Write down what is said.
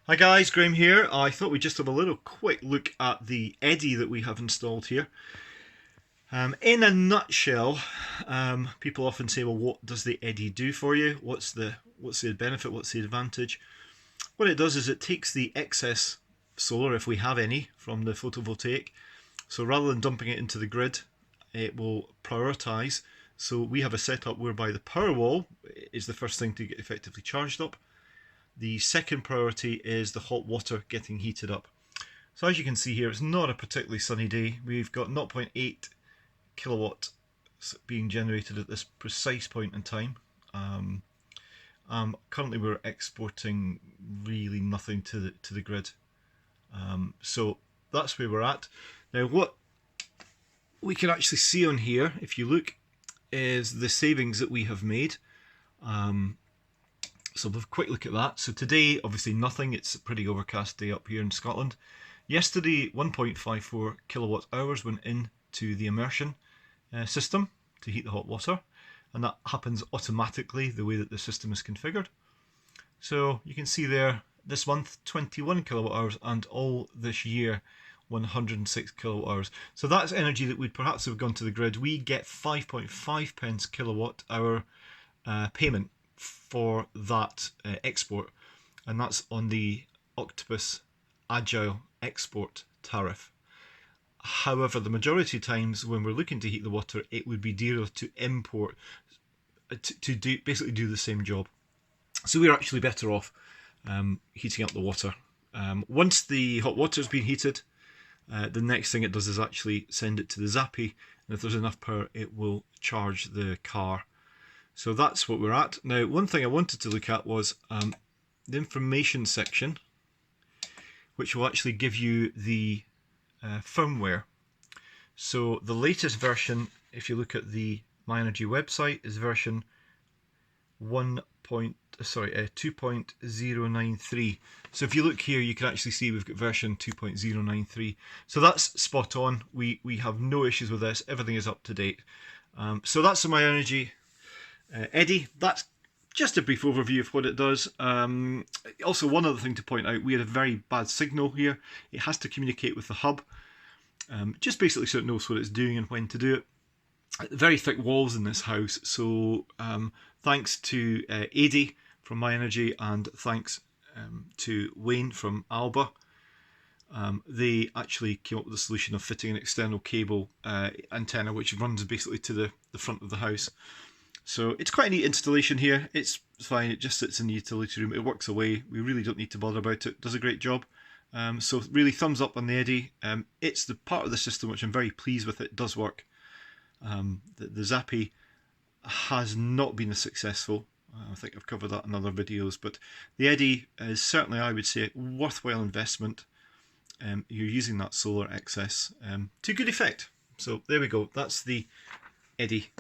Hi guys, Graham here. I thought we'd just have a little quick look at the Eddi that we have installed here. In a nutshell, people often say, well, what does the Eddi do for you? What's the benefit, what's the advantage? What it does is it takes the excess solar, if we have any, from the photovoltaic. So rather than dumping it into the grid, it will prioritise. So we have a setup whereby the power wall is the first thing to get effectively charged up. The second priority is the hot water getting heated up. So as you can see here, it's not a particularly sunny day. We've got 0.8 kilowatt being generated at this precise point in time. Currently we're exporting really nothing to the grid. So that's where we're at. Now what we can actually see on here, if you look, is the savings that we have made. So we'll have a quick look at that. So today, obviously nothing. It's a pretty overcast day up here in Scotland. Yesterday, 1.54 kilowatt hours went into the immersion system to heat the hot water. And that happens automatically the way that the system is configured. So you can see there, this month, 21 kilowatt hours, and all this year, 106 kilowatt hours. So that's energy that would perhaps have gone to the grid. We get 5.5 pence kilowatt hour payment for that export, and that's on the Octopus Agile export tariff. However, the majority of times when we're looking to heat the water, it would be dearer to import to basically do the same job. So we're actually better off heating up the water. Once the hot water has been heated, the next thing it does is actually send it to the Zappy, and if there's enough power, it will charge the car. So that's what we're at. Now, one thing I wanted to look at was the information section, which will actually give you the firmware. So the latest version, if you look at the MyEnergi website, is version 2.093. So if you look here, you can actually see we've got version 2.093. So that's spot on. We have no issues with this. Everything is up to date. So that's the MyEnergi Eddi. That's just a brief overview of what it does. Also, one other thing to point out, we had a very bad signal here. It has to communicate with the hub, just basically so it knows what it's doing and when to do it. Very thick walls in this house, so thanks to Eddi from MyEnergi, and thanks to Wayne from Alba, they actually came up with the solution of fitting an external cable antenna which runs basically to the front of the house. So it's quite a neat installation here. It's fine, it just sits in the utility room, it works away, we really don't need to bother about it, does a great job. So really thumbs up on the Eddi. It's the part of the system which I'm very pleased with. It does work. The Zappy has not been as successful. I think I've covered that in other videos, but the Eddi is certainly, I would say, a worthwhile investment. You're using that solar excess to good effect. So there we go, that's the Eddi.